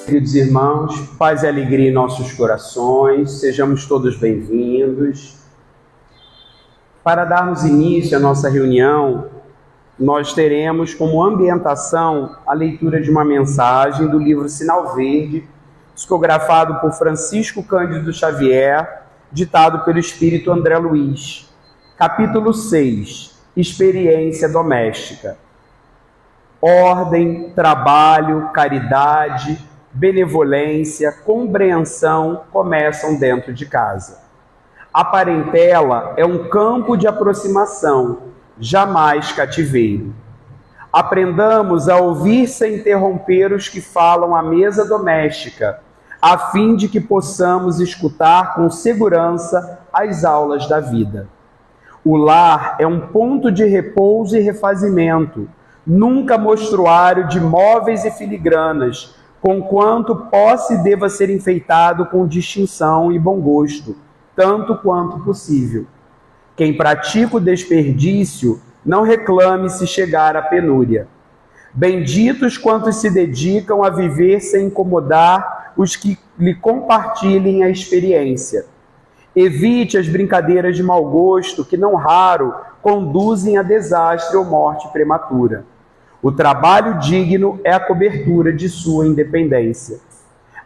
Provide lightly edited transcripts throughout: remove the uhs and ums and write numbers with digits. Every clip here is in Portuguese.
Queridos irmãos, paz e alegria em nossos corações, sejamos todos bem-vindos. Para darmos início à nossa reunião, nós teremos como ambientação a leitura de uma mensagem do livro Sinal Verde, psicografado por Francisco Cândido Xavier, ditado pelo Espírito André Luiz. Capítulo 6, Experiência Doméstica. Ordem, trabalho, caridade, benevolência, compreensão começam dentro de casa. A parentela é um campo de aproximação, jamais cativeiro. Aprendamos a ouvir sem interromper os que falam à mesa doméstica, a fim de que possamos escutar com segurança as aulas da vida. O lar é um ponto de repouso e refazimento, nunca mostruário de móveis e filigranas, conquanto posse deva ser enfeitado com distinção e bom gosto, tanto quanto possível. Quem pratica o desperdício, não reclame se chegar à penúria. Benditos quantos se dedicam a viver sem incomodar os que lhe compartilhem a experiência. Evite as brincadeiras de mau gosto que, não raro, conduzem a desastre ou morte prematura. O trabalho digno é a cobertura de sua independência.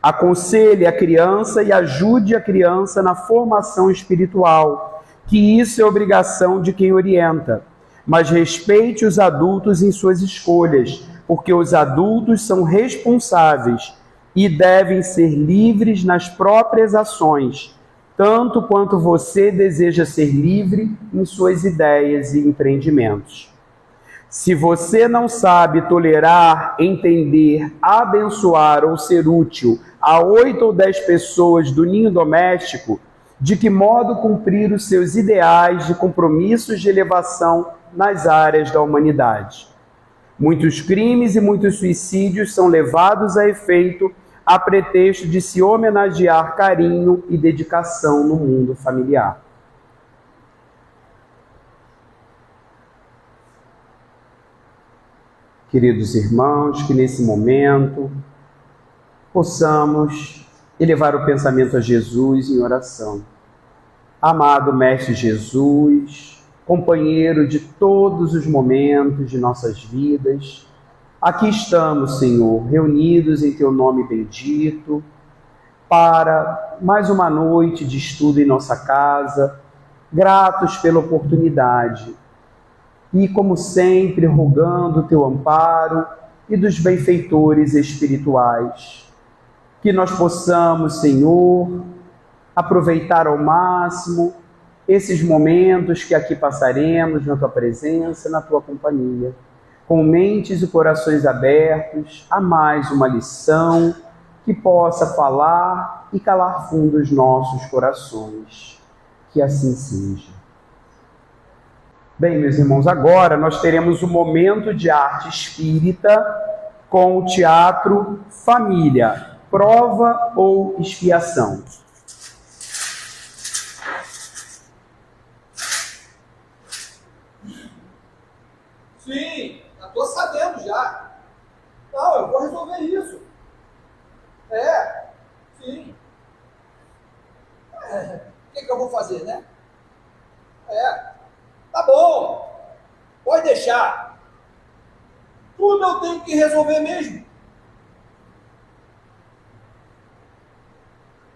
Aconselhe a criança e ajude a criança na formação espiritual, que isso é obrigação de quem orienta. Mas respeite os adultos em suas escolhas, porque os adultos são responsáveis e devem ser livres nas próprias ações, tanto quanto você deseja ser livre em suas ideias e empreendimentos. Se você não sabe tolerar, entender, abençoar ou ser útil a 8 ou 10 pessoas do ninho doméstico, de que modo cumprir os seus ideais de compromissos de elevação nas áreas da humanidade? Muitos crimes e muitos suicídios são levados a efeito a pretexto de se homenagear carinho e dedicação no mundo familiar. Queridos irmãos, que nesse momento possamos elevar o pensamento a Jesus em oração. Amado Mestre Jesus, companheiro de todos os momentos de nossas vidas, aqui estamos, Senhor, reunidos em Teu nome bendito, para mais uma noite de estudo em nossa casa, gratos pela oportunidade. E, como sempre, rogando o Teu amparo e dos benfeitores espirituais. Que nós possamos, Senhor, aproveitar ao máximo esses momentos que aqui passaremos na Tua presença, na Tua companhia, com mentes e corações abertos a mais uma lição que possa falar e calar fundo os nossos corações. Que assim seja. Bem, meus irmãos, agora nós teremos um momento de arte espírita com o teatro Família, Prova ou Expiação. Sim, já estou sabendo já. Não, eu vou resolver isso. Sim. O que eu vou fazer, né? Tá bom, pode deixar. Tudo eu tenho que resolver mesmo.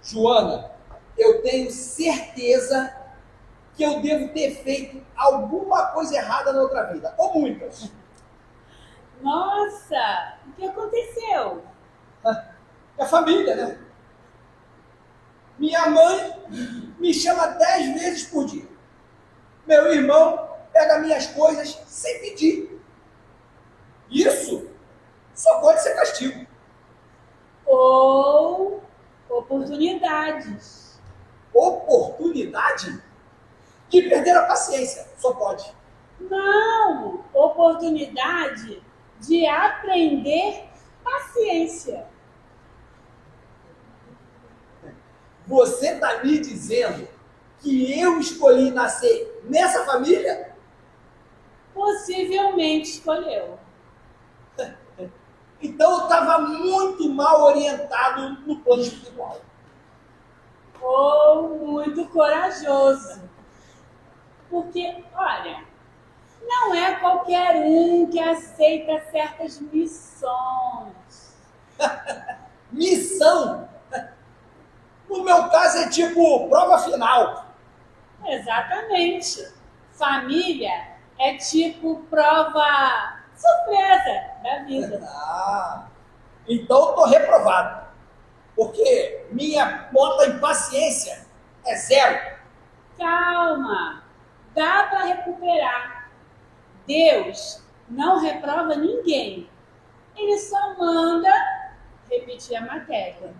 Joana, eu tenho certeza que eu devo ter feito alguma coisa errada na outra vida, ou muitas. Nossa, o que aconteceu? É família, né? Minha mãe me chama 10 vezes por dia. Meu irmão pega minhas coisas sem pedir. Isso só pode ser castigo. Ou oportunidades. Oportunidade? De perder a paciência, só pode. Não, oportunidade de aprender paciência. Você está me dizendo que eu escolhi nascer nessa família? Possivelmente escolheu. Então eu estava estava muito mal orientado no plano espiritual. Ou muito corajoso. Porque, olha, não é qualquer um que aceita certas missões. Missão? No meu caso é tipo prova final. Exatamente. Família é tipo prova surpresa da vida. Ah, então eu tô reprovado. Porque minha nota em paciência é 0. Calma, dá para recuperar. Deus não reprova ninguém. Ele só manda repetir a matéria.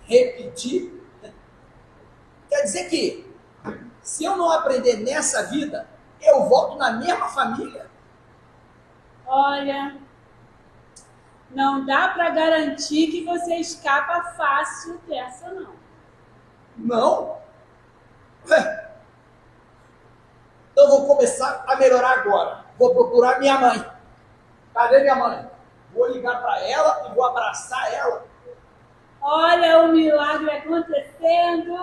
Repetir? Quer dizer que, se eu não aprender nessa vida, eu volto na mesma família? Olha, não dá para garantir que você escapa fácil dessa, não. Não? Ué, então eu vou começar a melhorar agora. Vou procurar minha mãe. Cadê minha mãe? Vou ligar para ela e vou abraçar ela. Olha o milagre acontecendo.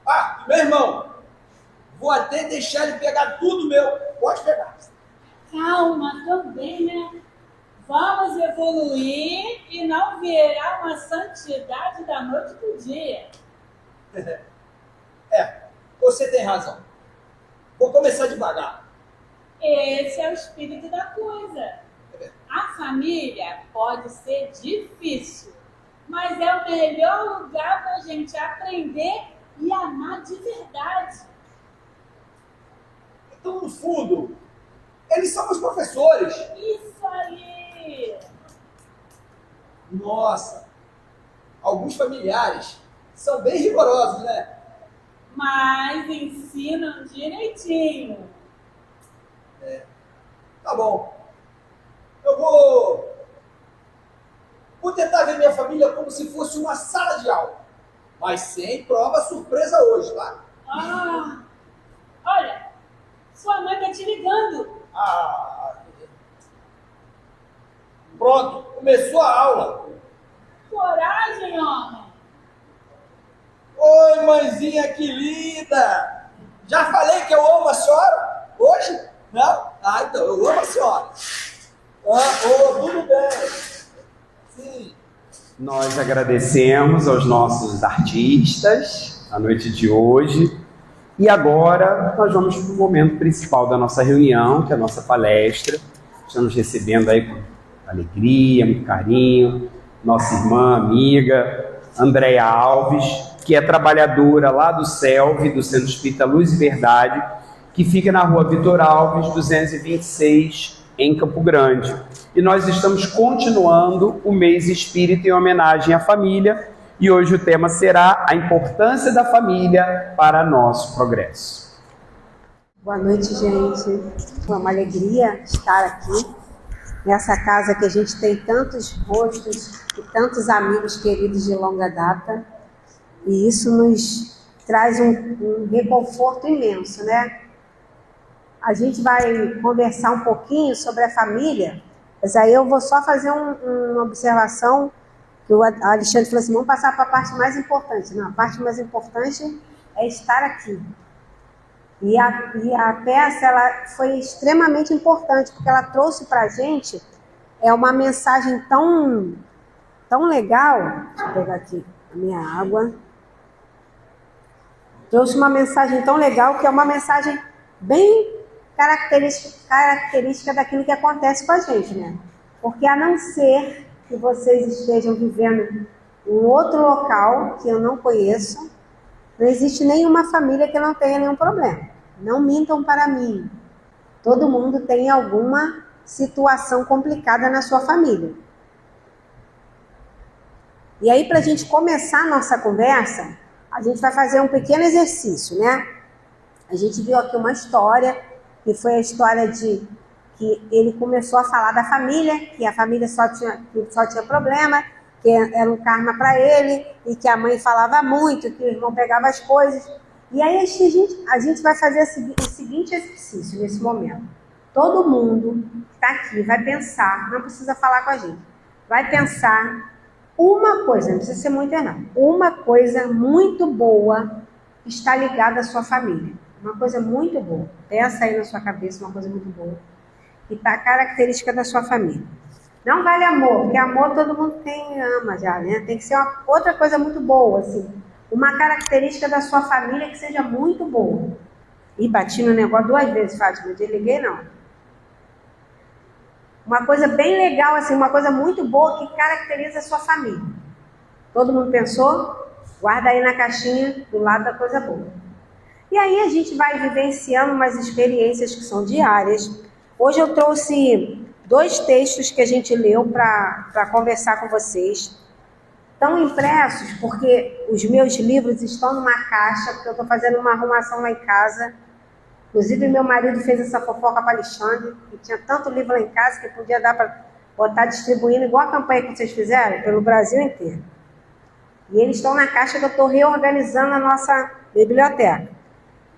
Ah, meu irmão, vou até deixar ele pegar tudo meu. Pode pegar. Calma também, né? Vamos evoluir e não virar uma santidade da noite pro dia. É, você tem razão. Vou começar devagar. Esse é o espírito da coisa. A família pode ser difícil, mas é o melhor lugar para a gente aprender e amar de verdade. Então, no fundo, eles são os professores. Isso aí! Nossa, alguns familiares são bem rigorosos, né? Mas ensinam direitinho. Tá bom. Eu vou tentar ver minha família como se fosse uma sala de aula. Mas sem prova surpresa hoje, tá? Ah, olha, sua mãe tá te ligando. Ah, pronto, começou a aula. Coragem, homem. Oi, mãezinha que linda! Já falei que eu amo a senhora? Hoje? Não? Ah, então, eu amo a senhora. Tudo bem. Sim. Nós agradecemos aos nossos artistas a noite de hoje. E agora nós vamos para o momento principal da nossa reunião, que é a nossa palestra. Estamos recebendo aí com alegria, muito carinho, nossa irmã, amiga, Andréia Alves, que é trabalhadora lá do CELV, do Centro Espírita Luz e Verdade, que fica na rua Vitor Alves, 226, em Campo Grande. E nós estamos continuando o mês espírita em homenagem à família, e hoje o tema será a importância da família para nosso progresso. Boa noite, gente. É uma alegria estar aqui nessa casa que a gente tem tantos rostos e tantos amigos queridos de longa data, e isso nos traz um reconforto imenso, né? A gente vai conversar um pouquinho sobre a família, mas aí eu vou só fazer uma observação, que o Alexandre falou assim, vamos passar para a parte mais importante. Não, a parte mais importante é estar aqui. E a peça ela foi extremamente importante, porque ela trouxe para a gente uma mensagem tão legal. Deixa eu pegar aqui a minha água. Trouxe uma mensagem tão legal, que é uma mensagem bem característica daquilo que acontece com a gente, né? Porque a não ser que vocês estejam vivendo em outro local que eu não conheço, não existe nenhuma família que não tenha nenhum problema. Não mintam para mim. Todo mundo tem alguma situação complicada na sua família. E aí, para a gente começar a nossa conversa, a gente vai fazer um pequeno exercício, né? A gente viu aqui uma história, que foi a história de que ele começou a falar da família, que a família só tinha problema, que era um karma para ele, e que a mãe falava muito, que o irmão pegava as coisas. E aí a gente vai fazer o seguinte exercício nesse momento. Todo mundo que está aqui vai pensar, não precisa falar com a gente, vai pensar uma coisa, não precisa ser muito não, uma coisa muito boa que está ligada à sua família. Uma coisa muito boa. Pensa aí na sua cabeça uma coisa muito boa que está característica da sua família. Não vale amor, porque amor todo mundo ama já, né? Tem que ser uma outra coisa muito boa, assim. Uma característica da sua família que seja muito boa. E bati no negócio 2 vezes, Fátima, desliguei não. Uma coisa bem legal, assim, uma coisa muito boa que caracteriza a sua família. Todo mundo pensou? Guarda aí na caixinha do lado da coisa boa. E aí a gente vai vivenciando umas experiências que são diárias. Hoje eu trouxe 2 textos que a gente leu para conversar com vocês. Estão impressos porque os meus livros estão numa caixa, porque eu estou fazendo uma arrumação lá em casa. Inclusive, meu marido fez essa fofoca para Alexandre, que tinha tanto livro lá em casa que podia dar para botar distribuindo, igual a campanha que vocês fizeram, pelo Brasil inteiro. E eles estão na caixa que eu estou reorganizando a nossa biblioteca.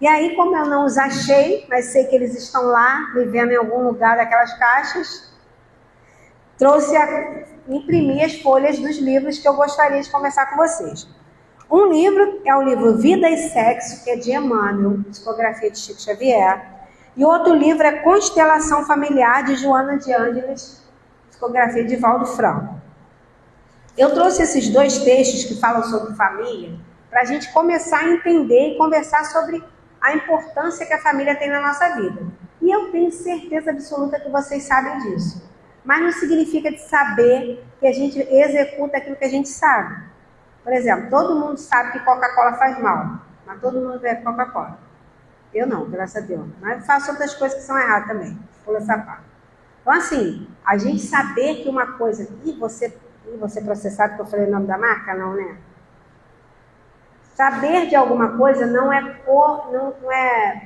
E aí, como eu não os achei, mas sei que eles estão lá, vivendo em algum lugar daquelas caixas, imprimi as folhas dos livros que eu gostaria de conversar com vocês. Um livro é o livro Vida e Sexo, que é de Emmanuel, psicografia de Chico Xavier. E outro livro é Constelação Familiar, de Joana de Ângeles, psicografia de Valdo Franco. Eu trouxe esses 2 textos que falam sobre família para a gente começar a entender e conversar sobre a importância que a família tem na nossa vida. E eu tenho certeza absoluta que vocês sabem disso. Mas não significa de saber que a gente executa aquilo que a gente sabe. Por exemplo, todo mundo sabe que Coca-Cola faz mal, mas todo mundo bebe Coca-Cola. Eu não, graças a Deus. Mas faço outras coisas que são erradas também, por essa parte. Então, assim, a gente saber que uma coisa... E você processado que eu falei o nome da marca? Não, né? Saber de alguma coisa não é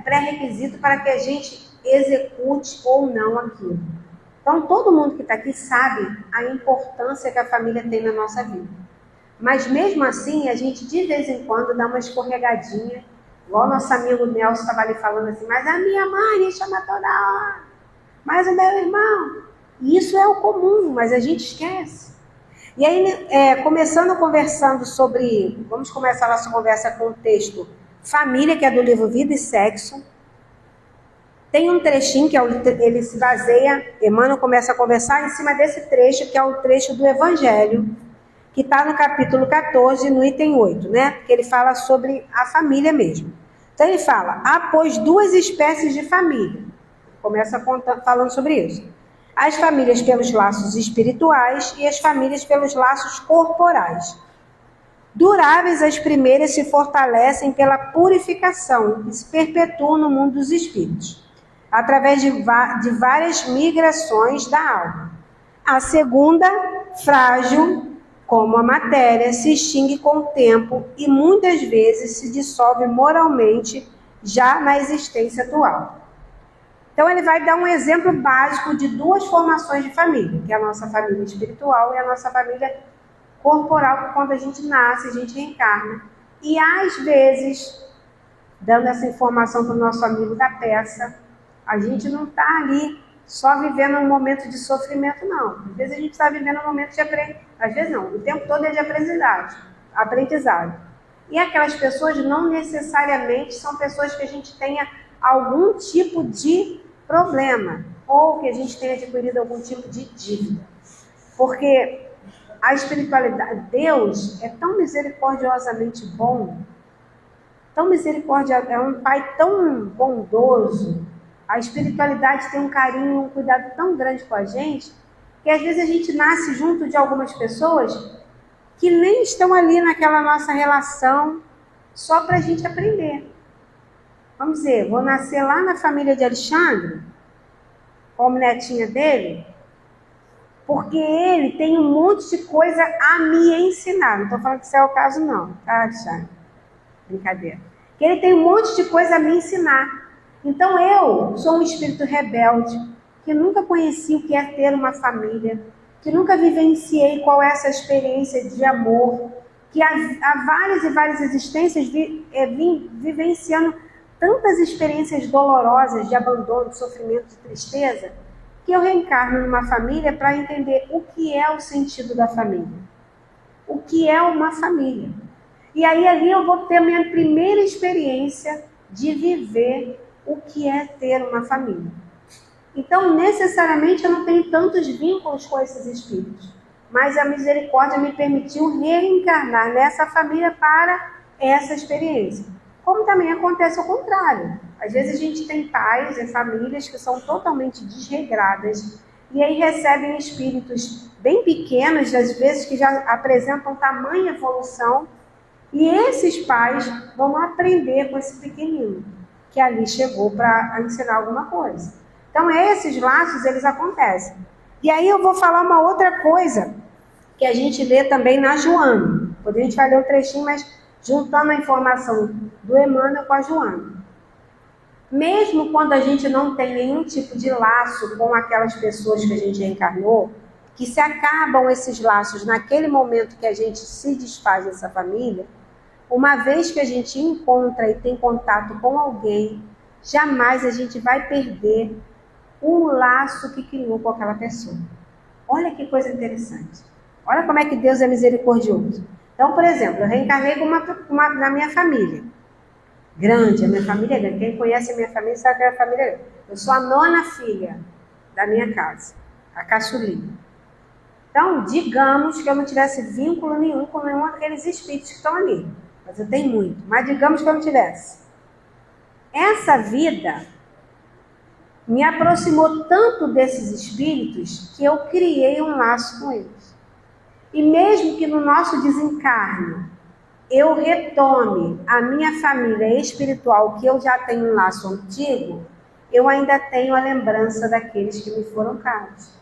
pré-requisito para que a gente execute ou não aquilo. Então, todo mundo que está aqui sabe a importância que a família tem na nossa vida. Mas mesmo assim, a gente de vez em quando dá uma escorregadinha, igual nosso amigo Nelson estava ali falando assim, mas a minha mãe me chama toda hora, mas o meu irmão. Isso é o comum, mas a gente esquece. E aí, vamos começar a nossa conversa com o texto Família, que é do livro Vida e Sexo. Tem um trechinho que ele se baseia, Emmanuel começa a conversar em cima desse trecho, que é o trecho do Evangelho, que está no capítulo 14, no item 8, né? Que ele fala sobre a família mesmo. Então ele fala, há pois 2 espécies de família. Começa falando sobre isso. As famílias pelos laços espirituais e as famílias pelos laços corporais. Duráveis as primeiras se fortalecem pela purificação e se perpetuam no mundo dos espíritos, através de várias migrações da alma. A segunda, frágil, como a matéria, se extingue com o tempo e muitas vezes se dissolve moralmente já na existência atual. Então ele vai dar um exemplo básico de 2 formações de família, que é a nossa família espiritual e a nossa família corporal, que quando a gente nasce, a gente reencarna. E às vezes, dando essa informação para o nosso amigo da peça, a gente não está ali só vivendo um momento de sofrimento, não. Às vezes a gente está vivendo um momento de aprendizagem. Às vezes não, o tempo todo é de aprendizagem. E aquelas pessoas não necessariamente são pessoas que a gente tenha algum tipo de problema, ou que a gente tenha adquirido algum tipo de dívida. Porque a espiritualidade, Deus é tão misericordiosamente bom, tão misericordioso, é um Pai tão bondoso. A espiritualidade tem um carinho, um cuidado tão grande com a gente, que às vezes a gente nasce junto de algumas pessoas que nem estão ali naquela nossa relação só para a gente aprender. Vamos dizer, vou nascer lá na família de Alexandre, como netinha dele, porque ele tem um monte de coisa a me ensinar. Não estou falando que isso é o caso não, tá, Alexandre? Brincadeira. Que ele tem um monte de coisa a me ensinar. Então eu sou um espírito rebelde, que nunca conheci o que é ter uma família, que nunca vivenciei qual é essa experiência de amor, que há várias e várias existências vim vivenciando tantas experiências dolorosas de abandono, de sofrimento, de tristeza, que eu reencarno numa família para entender o que é o sentido da família. O que é uma família. E aí ali eu vou ter a minha primeira experiência de viver o que é ter uma família. Então, necessariamente, eu não tenho tantos vínculos com esses espíritos. Mas a misericórdia me permitiu reencarnar nessa família para essa experiência. Como também acontece ao contrário. Às vezes a gente tem pais e famílias que são totalmente desregradas e aí recebem espíritos bem pequenos, às vezes que já apresentam tamanha evolução, e esses pais vão aprender com esse pequenino que ali chegou para ensinar alguma coisa. Então esses laços, eles acontecem. E aí eu vou falar uma outra coisa que a gente lê também na Joana. Depois a gente vai ler um trechinho, mas juntando a informação do Emmanuel com a Joana. Mesmo quando a gente não tem nenhum tipo de laço com aquelas pessoas que a gente reencarnou, que se acabam esses laços naquele momento que a gente se desfaz dessa família, uma vez que a gente encontra e tem contato com alguém, jamais a gente vai perder o laço que criou com aquela pessoa. Olha que coisa interessante. Olha como é que Deus é misericordioso. Então, por exemplo, eu reencarnei na minha família. Grande, a minha família é grande. Quem conhece a minha família sabe que a minha família é grande. Eu sou a 9ª filha da minha casa, a caçulinha. Então, digamos que eu não tivesse vínculo nenhum com nenhum daqueles espíritos que estão ali. Mas eu tenho muito. Mas digamos que eu não tivesse. Essa vida me aproximou tanto desses espíritos que eu criei um laço com eles. E mesmo que no nosso desencarne eu retome a minha família espiritual, que eu já tenho um laço antigo, eu ainda tenho a lembrança daqueles que me foram caros.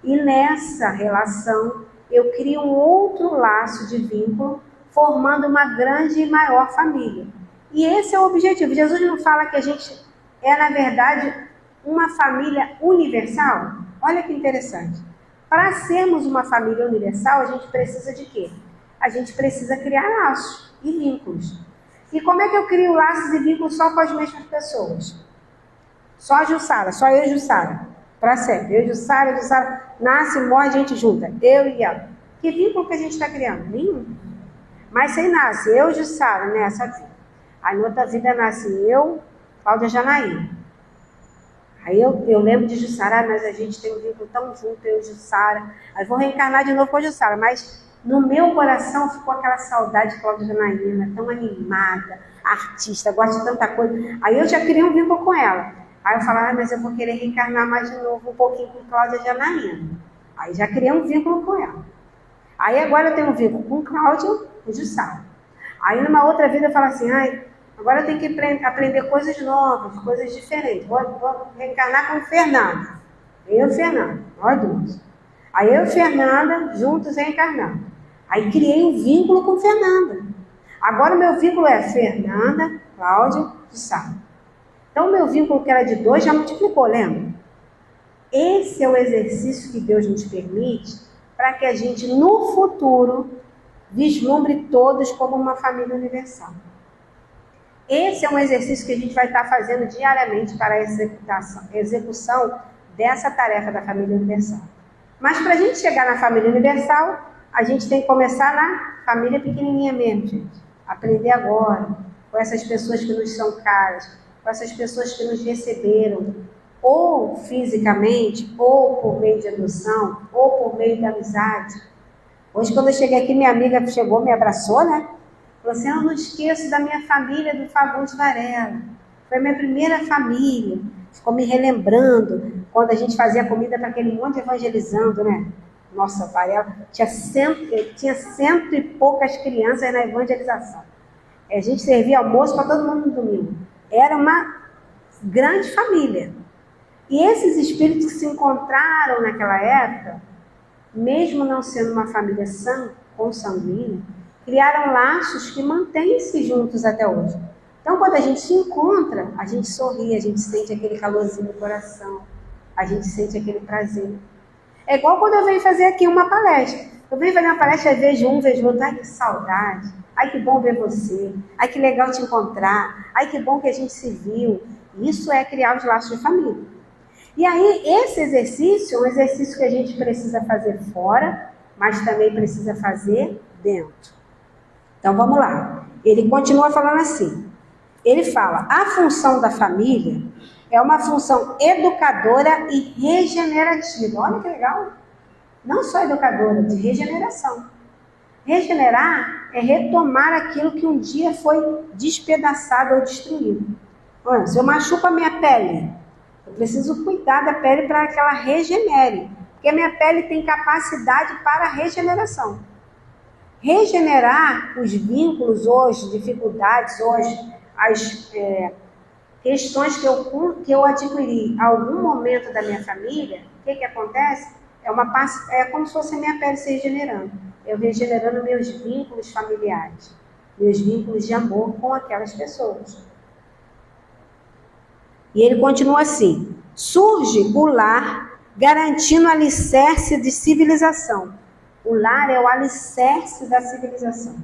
E nessa relação eu crio um outro laço de vínculo, formando uma grande e maior família. E esse é o objetivo. Jesus não fala que a gente é, na verdade, uma família universal? Olha que interessante. Para sermos uma família universal, a gente precisa de quê? A gente precisa criar laços e vínculos. E como é que eu crio laços e vínculos só com as mesmas pessoas? Só a Jussara, só eu e Jussara. Para sempre. Eu e Jussara, nasce e morre, a gente junta. Eu e ela. Que vínculo que a gente está criando? Nenhum. Mas se nasce eu e Jussara nessa vida. Aí na outra vida nasce eu, Cláudia Janaína. Aí eu lembro de Jussara, mas a gente tem um vínculo tão junto, eu e Jussara. Aí vou reencarnar de novo com a Jussara, mas no meu coração ficou aquela saudade de Cláudia Janaína, tão animada, artista, gosta de tanta coisa. Aí eu já criei um vínculo com ela. Aí eu falava, mas eu vou querer reencarnar mais de novo um pouquinho com Cláudia Janaína. Aí já criei um vínculo com ela. Aí agora eu tenho um vínculo com Cláudia e Jussara. Aí numa outra vida eu falo assim, agora eu tenho que aprender coisas novas, coisas diferentes. Vou reencarnar com o Fernando. Eu e o Fernando, nós dois. Aí eu e Fernanda juntos reencarnamos. Aí criei um vínculo com Fernanda. Agora o meu vínculo é Fernanda, Cláudia e Sara. Então o meu vínculo que era de 2 já multiplicou, lembra? Esse é o exercício que Deus nos permite para que a gente no futuro vislumbre todos como uma família universal. Esse é um exercício que a gente vai estar fazendo diariamente para a execução dessa tarefa da família universal. Mas para a gente chegar na família universal, a gente tem que começar na família pequenininha mesmo, gente. Aprender agora, com essas pessoas que nos são caras, com essas pessoas que nos receberam, ou fisicamente, ou por meio de adoção, ou por meio da amizade. Hoje, quando eu cheguei aqui, minha amiga chegou, me abraçou, né? Falou assim, eu não esqueço da minha família do Fagundes Varela. Foi a minha primeira família. Ficou me relembrando quando a gente fazia comida para aquele monte evangelizando, né? Nossa, Varela, tinha 100 e poucas crianças na evangelização. A gente servia almoço para todo mundo no domingo. Era uma grande família. E esses espíritos que se encontraram naquela época, mesmo não sendo uma família consanguínea, criaram laços que mantêm-se juntos até hoje. Então, quando a gente se encontra, a gente sorri, a gente sente aquele calorzinho no coração, a gente sente aquele prazer. É igual quando eu venho fazer aqui uma palestra. Eu venho fazer uma palestra, vejo um, vejo outro, ai que saudade, ai que bom ver você, ai que legal te encontrar, ai que bom que a gente se viu. Isso é criar os laços de família. E aí, esse exercício é um exercício que a gente precisa fazer fora, mas também precisa fazer dentro. Então, vamos lá. Ele continua falando assim. Ele fala, a função da família é uma função educadora e regenerativa. Olha que legal. Não só educadora, de regeneração. Regenerar é retomar aquilo que um dia foi despedaçado ou destruído. Olha, se eu machuco a minha pele, eu preciso cuidar da pele para que ela regenere. Porque a minha pele tem capacidade para regeneração. Regenerar os vínculos hoje, dificuldades hoje, as questões que eu adquiri em algum momento da minha família, o que acontece? É como se fosse a minha pele se regenerando. Eu regenerando meus vínculos familiares, meus vínculos de amor com aquelas pessoas. E ele continua assim, surge o lar garantindo alicerce de civilização. O lar é o alicerce da civilização.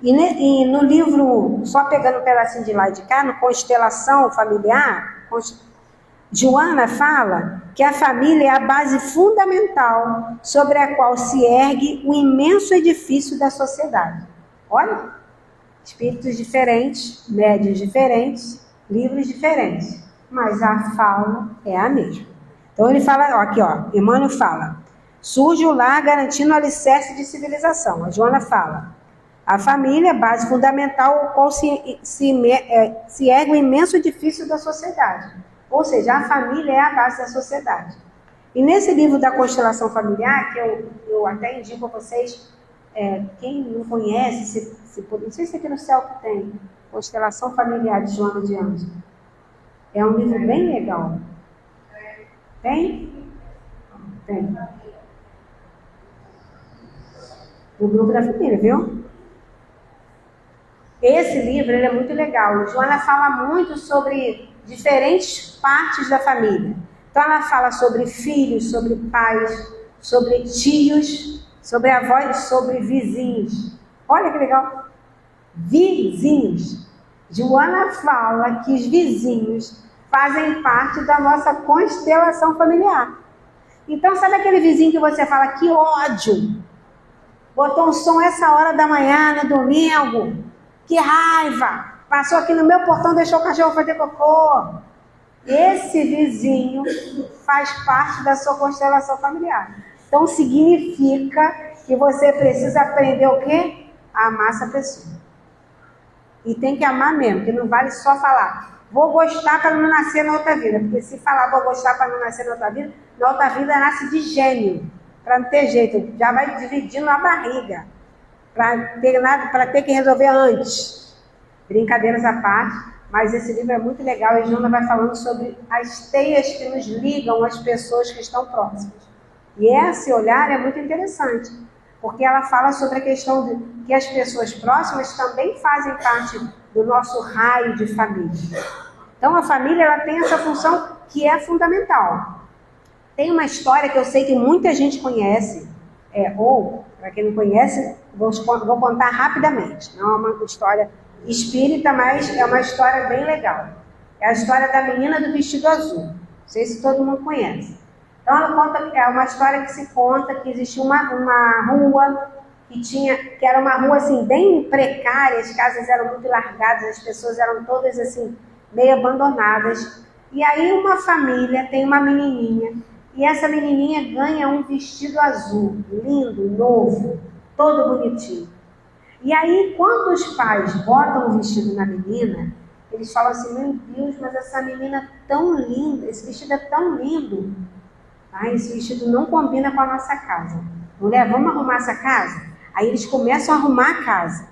E no livro, só pegando um pedacinho de lá e de cá, no Constelação Familiar, Joana fala que a família é a base fundamental sobre a qual se ergue o imenso edifício da sociedade. Olha, espíritos diferentes, médios diferentes, livros diferentes, mas a fala é a mesma. Então ele fala, aqui ó, Emmanuel fala, surge o lar garantindo o alicerce de civilização. A Joana fala, a família é a base fundamental ao qual se ergue o imenso edifício da sociedade. Ou seja, a família é a base da sociedade. E nesse livro da Constelação Familiar, que eu até indico a vocês, quem não conhece, não sei se aqui no céu que tem, Constelação Familiar de Joana de Anjos. É um livro bem legal. Tem? Tem. No grupo da família, viu? Esse livro ele é muito legal. Joana fala muito sobre diferentes partes da família. Então ela fala sobre filhos, sobre pais, sobre tios, sobre avós, sobre vizinhos. Olha que legal. Vizinhos. Joana fala que os vizinhos fazem parte da nossa constelação familiar. Então sabe aquele vizinho que você fala, que ódio, botou um som essa hora da manhã no domingo, que raiva, passou aqui no meu portão, deixou o cachorro fazer cocô. Esse vizinho faz parte da sua constelação familiar. Então significa que você precisa aprender o quê? A amar essa pessoa. E tem que amar mesmo, que não vale só falar, vou gostar para não nascer na outra vida. Porque se falar vou gostar para não nascer na outra vida nasce de gênio. Para não ter jeito, já vai dividindo a barriga. Para ter que resolver antes. Brincadeiras à parte, mas esse livro é muito legal e Joana vai falando sobre as teias que nos ligam às pessoas que estão próximas. E esse olhar é muito interessante, porque ela fala sobre a questão de que as pessoas próximas também fazem parte do nosso raio de família. Então a família ela tem essa função que é fundamental. Tem uma história que eu sei que muita gente conhece, ou para quem não conhece, vou contar rapidamente. Não é uma história espírita, mas é uma história bem legal. É a história da menina do vestido azul. Não sei se todo mundo conhece. Então ela conta, é uma história que se conta que existia uma rua que era uma rua assim bem precária, as casas eram muito largadas, as pessoas eram todas assim meio abandonadas. E aí uma família tem uma menininha e essa menininha ganha um vestido azul, lindo, novo, todo bonitinho. E aí, quando os pais botam o vestido na menina, eles falam assim, meu Deus, mas essa menina é tão linda, esse vestido é tão lindo. Esse vestido não combina com a nossa casa. Mulher, vamos arrumar essa casa? Aí eles começam a arrumar a casa.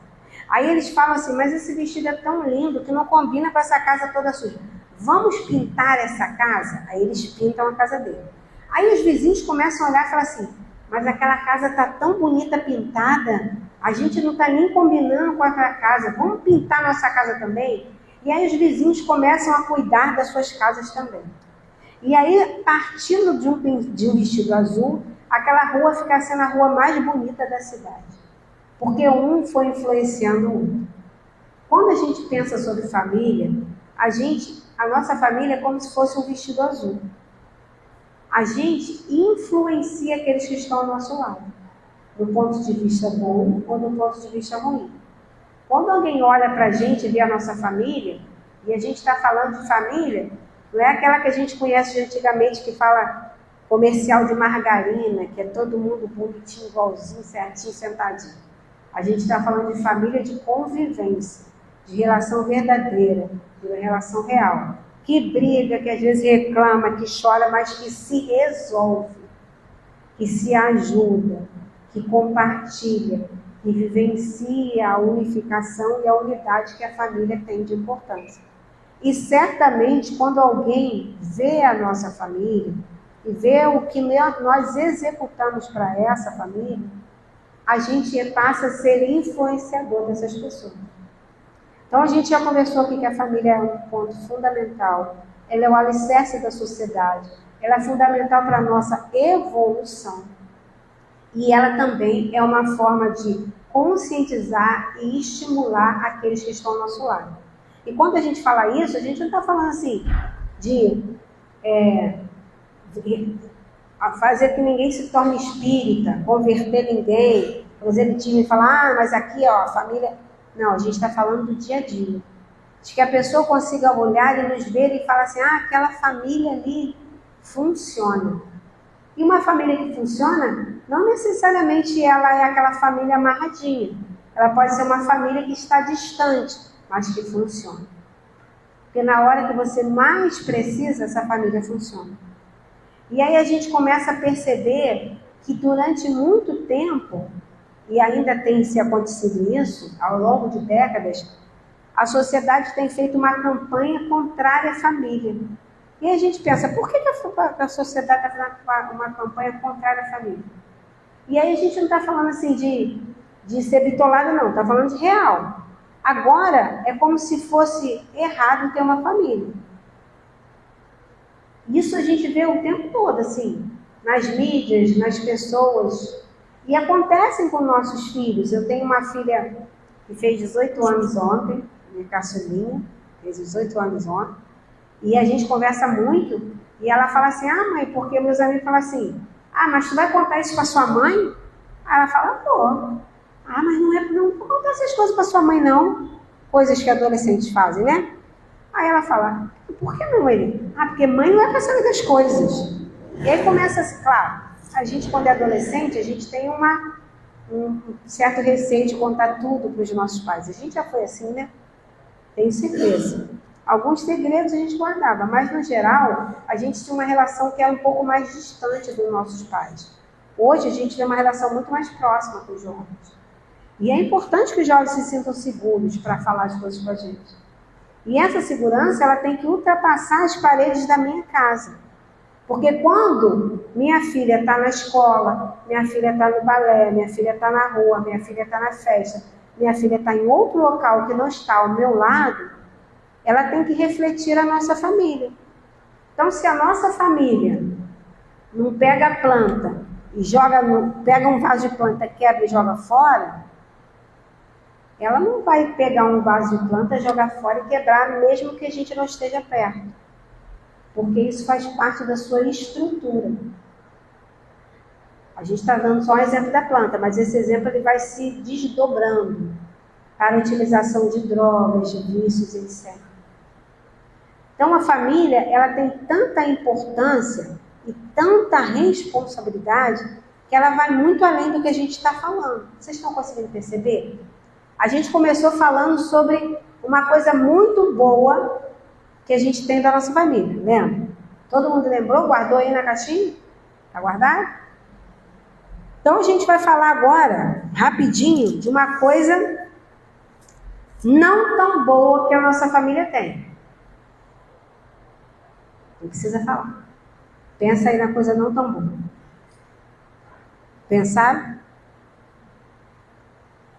Aí eles falam assim, mas esse vestido é tão lindo que não combina com essa casa toda suja. Vamos pintar essa casa? Aí eles pintam a casa dele. Aí os vizinhos começam a olhar e falar assim, mas aquela casa está tão bonita pintada, a gente não está nem combinando com aquela casa, vamos pintar nossa casa também? E aí os vizinhos começam a cuidar das suas casas também. E aí, partindo de um vestido azul, aquela rua fica sendo a rua mais bonita da cidade. Porque um foi influenciando o outro. Quando a gente pensa sobre família, a nossa família é como se fosse um vestido azul. a gente influencia aqueles que estão ao nosso lado, do ponto de vista bom ou do ponto de vista ruim. Quando alguém olha para a gente e vê a nossa família, e a gente está falando de família, não é aquela que a gente conhece de antigamente, que fala comercial de margarina, que é todo mundo bonitinho, igualzinho, certinho, sentadinho. A gente está falando de família de convivência, de relação verdadeira, de relação real. Que briga, que às vezes reclama, que chora, mas que se resolve, que se ajuda, que compartilha, que vivencia a unificação e a unidade que a família tem de importância. E certamente, quando alguém vê a nossa família e vê o que nós executamos para essa família, a gente passa a ser influenciador dessas pessoas. Então, a gente já conversou aqui que a família é um ponto fundamental, ela é o alicerce da sociedade, ela é fundamental para a nossa evolução. E ela também é uma forma de conscientizar e estimular aqueles que estão ao nosso lado. E quando a gente fala isso, a gente não está falando assim de fazer que ninguém se torne espírita, converter ninguém, proselitismo e falar, mas aqui, ó, a família... Não, a gente está falando do dia a dia. De que a pessoa consiga olhar e nos ver e falar assim, aquela família ali funciona. E uma família que funciona, não necessariamente ela é aquela família amarradinha. Ela pode ser uma família que está distante, mas que funciona. Porque na hora que você mais precisa, essa família funciona. E aí a gente começa a perceber que durante muito tempo, e ainda tem se acontecido isso, ao longo de décadas, a sociedade tem feito uma campanha contrária à família. E a gente pensa, por que a sociedade está fazendo uma campanha contrária à família? E aí a gente não está falando assim de ser bitolado, não, está falando de real. Agora é como se fosse errado ter uma família. Isso a gente vê o tempo todo, assim, nas mídias, nas pessoas. E acontecem com nossos filhos. Eu tenho uma filha que fez 18 anos ontem, minha caçulinha, fez 18 anos ontem. E a gente conversa muito, e ela fala assim, mãe, porque meus amigos falam assim, mas tu vai contar isso para sua mãe? Aí ela fala, pô, mas não vou contar essas coisas para sua mãe, não. Coisas que adolescentes fazem, né? Aí ela fala, por que não ele? Porque mãe não é para saber das coisas. E aí começa, claro, a gente quando é adolescente, a gente tem um certo receio de contar tudo para os nossos pais. A gente já foi assim, né? Tenho certeza. Alguns segredos a gente guardava, mas no geral, a gente tinha uma relação que era um pouco mais distante dos nossos pais. Hoje a gente tem uma relação muito mais próxima com os jovens. E é importante que os jovens se sintam seguros para falar as coisas com a gente. E essa segurança, ela tem que ultrapassar as paredes da minha casa. Porque quando minha filha está na escola, minha filha está no balé, minha filha está na rua, minha filha está na festa, minha filha está em outro local que não está ao meu lado, ela tem que refletir a nossa família. Então, se a nossa família não pega a planta e pega um vaso de planta, quebra e joga fora, ela não vai pegar um vaso de planta, jogar fora e quebrar, mesmo que a gente não esteja perto. Porque isso faz parte da sua estrutura. A gente está dando só um exemplo da planta, mas esse exemplo ele vai se desdobrando para a utilização de drogas, de vícios, etc. Então a família ela tem tanta importância e tanta responsabilidade que ela vai muito além do que a gente está falando. Vocês estão conseguindo perceber? A gente começou falando sobre uma coisa muito boa que a gente tem da nossa família, lembra? Todo mundo lembrou? Guardou aí na caixinha? Está guardado? Então a gente vai falar agora, rapidinho, de uma coisa não tão boa que a nossa família tem. Não precisa falar. Pensa aí na coisa não tão boa. Pensaram?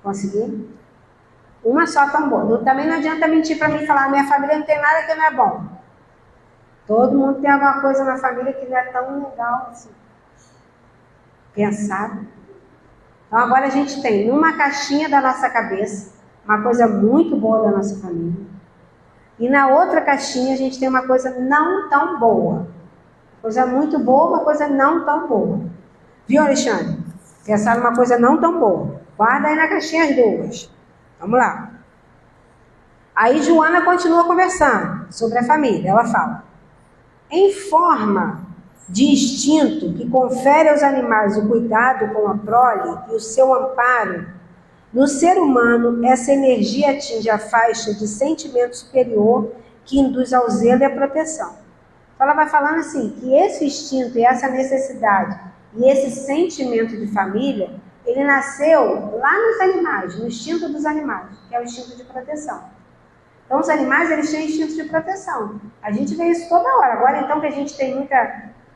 Conseguiram? Uma só tão boa. Também não adianta mentir para mim e falar, minha família não tem nada que não é bom. Todo mundo tem alguma coisa na família que não é tão legal assim. Pensaram? Então agora a gente tem numa caixinha da nossa cabeça uma coisa muito boa da nossa família. E na outra caixinha a gente tem uma coisa não tão boa. Coisa muito boa, uma coisa não tão boa. Viu, Alexandre? Pensar numa coisa não tão boa. Guarda aí na caixinha as duas. Vamos lá. Aí Joana continua conversando sobre a família. Ela fala: em forma de instinto que confere aos animais o cuidado com a prole e o seu amparo, no ser humano essa energia atinge a faixa de sentimento superior que induz ao zelo e à proteção. Então ela vai falando assim, que esse instinto e essa necessidade e esse sentimento de família, ele nasceu lá nos animais, no instinto dos animais, que é o instinto de proteção. Então os animais, eles têm instinto de proteção. A gente vê isso toda hora. Agora então que a gente tem muito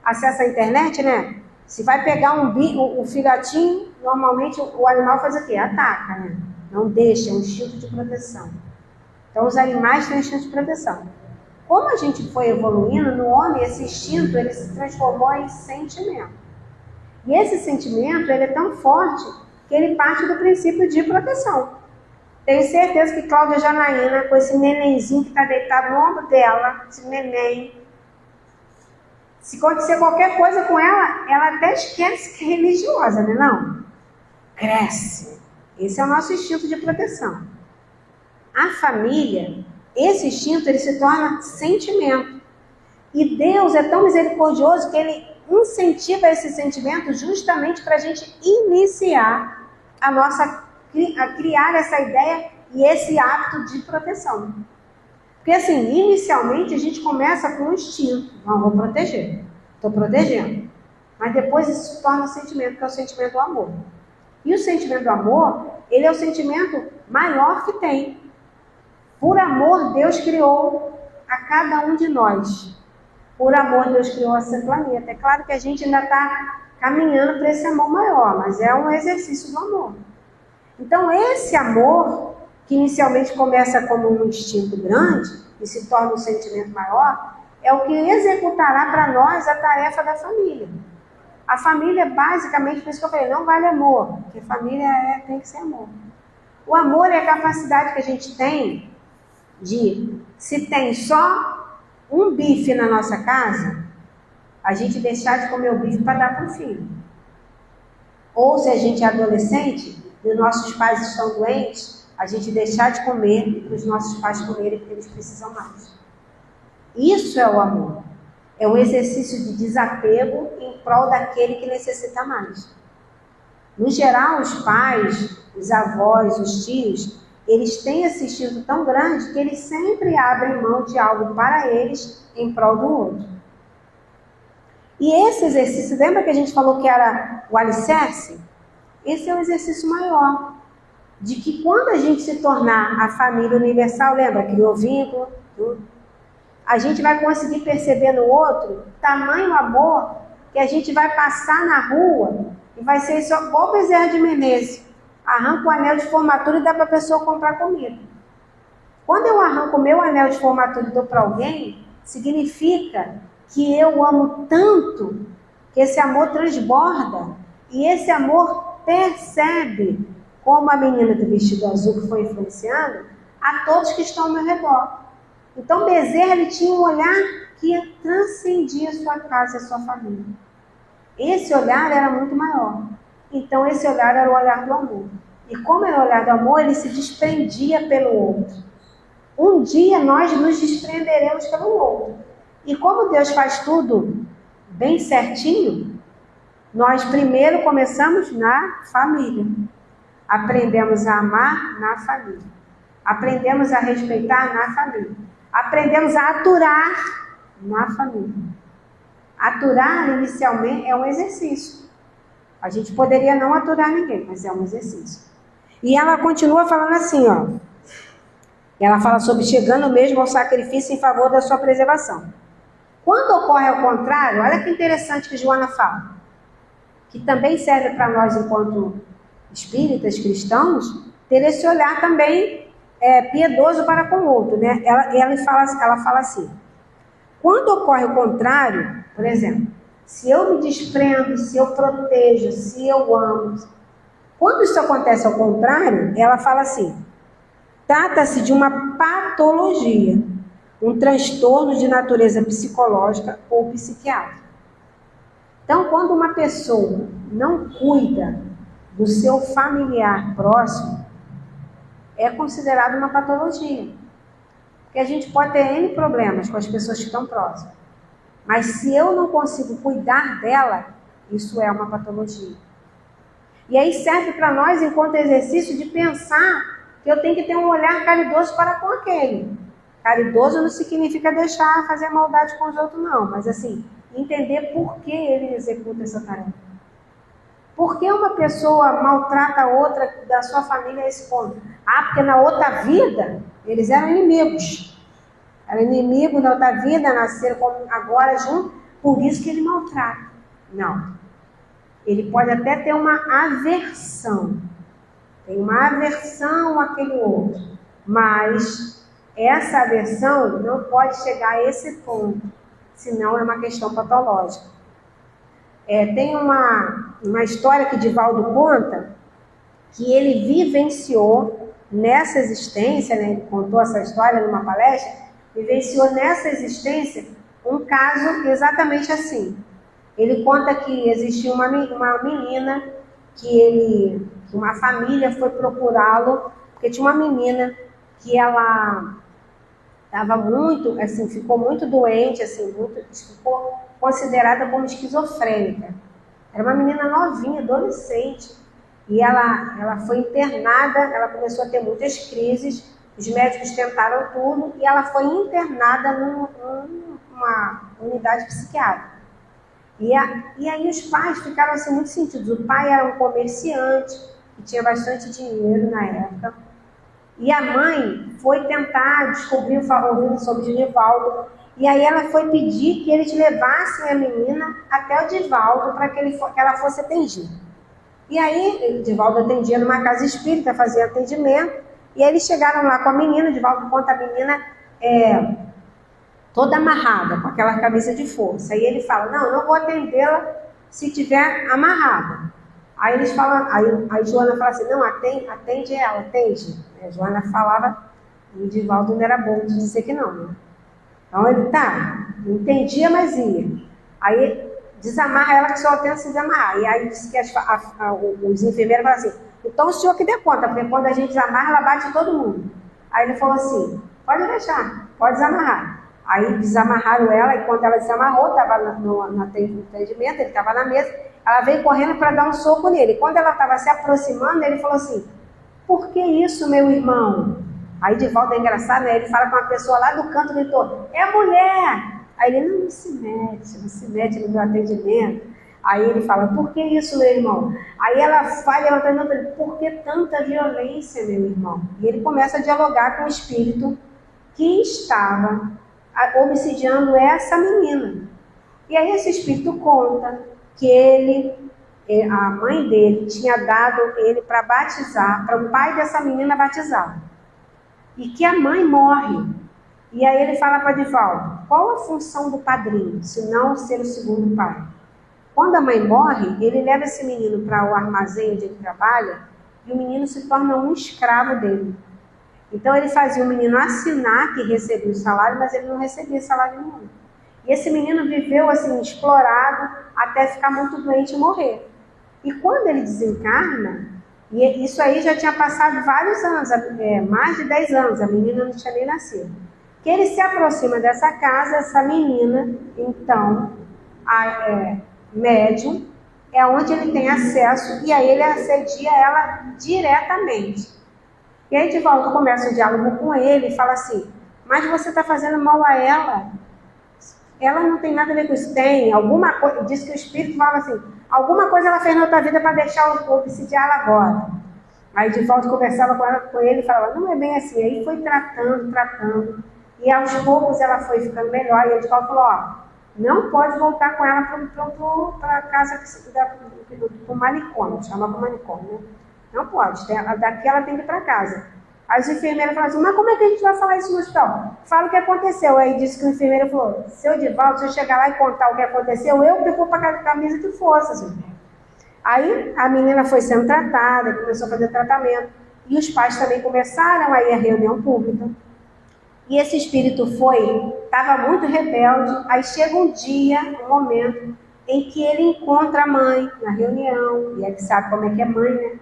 acesso à internet, né? Se vai pegar um filhotinho, normalmente o animal faz o quê? Ataca, né? Não deixa, é um instinto de proteção. Então os animais têm instinto de proteção. Como a gente foi evoluindo, no homem esse instinto ele se transformou em sentimento. E esse sentimento ele é tão forte que ele parte do princípio de proteção. Tenho certeza que Cláudia Janaína, com esse nenenzinho que está deitado no ombro dela, esse neném, se acontecer qualquer coisa com ela, ela até esquece que é religiosa, né? Não? Cresce. Esse é o nosso instinto de proteção. A família, esse instinto, ele se torna sentimento. E Deus é tão misericordioso que ele incentiva esse sentimento justamente para a gente iniciar a criar essa ideia e esse hábito de proteção. Porque assim, inicialmente a gente começa com um instinto. Não, vou proteger. Estou protegendo. Mas depois isso se torna um sentimento, que é o sentimento do amor. E o sentimento do amor, ele é o sentimento maior que tem. Por amor, Deus criou a cada um de nós. Por amor, Deus criou esse planeta. É claro que a gente ainda está caminhando para esse amor maior, mas é um exercício do amor. Então, esse amor, que inicialmente começa como um instinto grande e se torna um sentimento maior, é o que executará para nós a tarefa da família. A família, basicamente, por isso que eu falei, não vale amor, porque família tem que ser amor. O amor é a capacidade que a gente tem de, se tem só um bife na nossa casa, a gente deixar de comer o bife para dar para o filho. Ou se a gente é adolescente e os nossos pais estão doentes, a gente deixar de comer para os nossos pais comerem porque eles precisam mais. Isso é o amor. É um exercício de desapego em prol daquele que necessita mais. No geral, os pais, os avós, os tios, eles têm esse instinto tão grande que eles sempre abrem mão de algo para eles em prol do outro. E esse exercício, lembra que a gente falou que era o alicerce? Esse é um exercício maior. De que quando a gente se tornar a família universal, lembra? Criou vínculo, tudo. A gente vai conseguir perceber no outro tamanho amor que a gente vai passar na rua e vai ser só igual o Bezerra de Menezes. Arranca o anel de formatura e dá para a pessoa comprar comida. Quando eu arranco o meu anel de formatura e dou para alguém, significa que eu amo tanto que esse amor transborda e esse amor percebe, como a menina do vestido azul que foi influenciando, a todos que estão ao meu redor. Então Bezerra ele tinha um olhar que transcendia a sua casa e a sua família. Esse olhar era muito maior. Então esse olhar era o olhar do amor. E como era o olhar do amor, ele se desprendia pelo outro. Um dia nós nos desprenderemos pelo outro. E como Deus faz tudo bem certinho, nós primeiro começamos na família. Aprendemos a amar na família. Aprendemos a respeitar na família. Aprendemos a aturar na família. Aturar, inicialmente, é um exercício. A gente poderia não aturar ninguém, mas é um exercício. E ela continua falando assim, ó. Ela fala sobre chegando mesmo ao sacrifício em favor da sua preservação. Quando ocorre ao contrário, olha que interessante que Joana fala, que também serve para nós enquanto espíritas, cristãos, ter esse olhar também piedoso para com o outro, né? Ela fala assim, quando ocorre o contrário, por exemplo, se eu me desprendo, se eu protejo, se eu amo, quando isso acontece ao contrário, ela fala assim, trata-se de uma patologia, um transtorno de natureza psicológica ou psiquiátrica. Então, quando uma pessoa não cuida do seu familiar próximo, é considerado uma patologia. Porque a gente pode ter N problemas com as pessoas que estão próximas. Mas se eu não consigo cuidar dela, isso é uma patologia. E aí serve para nós, enquanto exercício, de pensar que eu tenho que ter um olhar caridoso para com aquele. Caridoso não significa deixar fazer maldade com os outros, não. Mas assim, entender por que ele executa essa tarefa. Por que uma pessoa maltrata a outra da sua família a esse ponto? Ah, porque na outra vida eles eram inimigos. Eram inimigos na outra vida, nasceram agora juntos, por isso que ele maltrata. Não. Ele pode até ter uma aversão. Tem uma aversão àquele outro. Mas essa aversão não pode chegar a esse ponto. Senão é uma questão patológica. Tem uma história que Divaldo conta, que ele vivenciou nessa existência, né? Ele contou essa história numa palestra, vivenciou nessa existência um caso exatamente assim. Ele conta que existia uma menina que uma família foi procurá-lo, porque tinha uma menina que ela estava muito, assim, ficou muito doente, assim, ficou considerada como esquizofrênica. Era uma menina novinha, adolescente, e ela foi internada, ela começou a ter muitas crises, os médicos tentaram tudo, e ela foi internada numa unidade psiquiátrica. E aí os pais ficaram assim muito sentidos. O pai era um comerciante, que tinha bastante dinheiro na época, e a mãe foi tentar descobrir ouvindo sobre o Divaldo, e aí ela foi pedir que eles levassem a menina até o Divaldo para que ela fosse atendida. E aí o Divaldo atendia numa casa espírita, fazia atendimento, e aí eles chegaram lá com a menina. O Divaldo conta a menina toda amarrada, com aquela camisa de força. Aí ele fala, não vou atendê-la se tiver amarrada. Aí eles falam, aí Joana fala assim, não, atende ela, atende. A Joana falava, e o Divaldo não era bom de dizer que não, né? Então ele, entendia, mas ia. Aí desamarra ela, que só tenta se desamarrar. E aí disse que os enfermeiros falam assim, então o senhor que dê conta, porque quando a gente desamarra, ela bate todo mundo. Aí ele falou assim, pode deixar, pode desamarrar. Aí desamarraram ela, e quando ela desamarrou, estava no atendimento, ele estava na mesa, ela veio correndo para dar um soco nele. Quando ela estava se aproximando, ele falou assim, por que isso, meu irmão? Aí Divaldo é engraçado, né? Ele fala com uma pessoa lá do canto, gritou, é mulher! Aí ele, não se mete no meu atendimento. Aí ele fala, por que isso, meu irmão? Aí ela fala, ela está dizendo, por que tanta violência, meu irmão? E ele começa a dialogar com o espírito que estava obsidiando essa menina. E aí esse espírito conta que a mãe dele tinha dado ele para batizar, para o pai dessa menina batizar. E que a mãe morre. E aí ele fala para Divaldo, qual a função do padrinho, se não ser o segundo pai? Quando a mãe morre, ele leva esse menino para o armazém onde ele trabalha, e o menino se torna um escravo dele. Então ele fazia o menino assinar que recebia o salário, mas ele não recebia salário nenhum. E esse menino viveu assim, explorado, até ficar muito doente e morrer. E quando ele desencarna, e isso aí já tinha passado vários anos, mais de 10 anos, a menina não tinha nem nascido. Que ele se aproxima dessa casa, essa menina, então, médium, é onde ele tem acesso, e aí ele assedia ela diretamente. E aí Divaldo começa o diálogo com ele e fala assim, mas você está fazendo mal a ela? Ela não tem nada a ver com isso. Tem alguma coisa, diz que o espírito fala assim, alguma coisa ela fez na outra vida para deixar obsidiá-la agora. Aí Divaldo conversava com ele e falava, não é bem assim. Aí foi tratando, e aos poucos ela foi ficando melhor. E o Divaldo falou, não pode voltar com ela para a casa do manicômio, chama para o manicômio, né? Não pode, daqui ela tem que ir para casa. Aí os enfermeiros falaram assim, mas como é que a gente vai falar isso no hospital? Fala o que aconteceu. Aí disse que o enfermeiro falou, seu Divaldo, se eu chegar lá e contar o que aconteceu, eu que vou para a camisa de força, senhor. Aí a menina foi sendo tratada, começou a fazer tratamento, e os pais também começaram a ir à reunião pública. E esse espírito estava muito rebelde, aí chega um dia, um momento, em que ele encontra a mãe na reunião, e ele sabe como é que é mãe, né?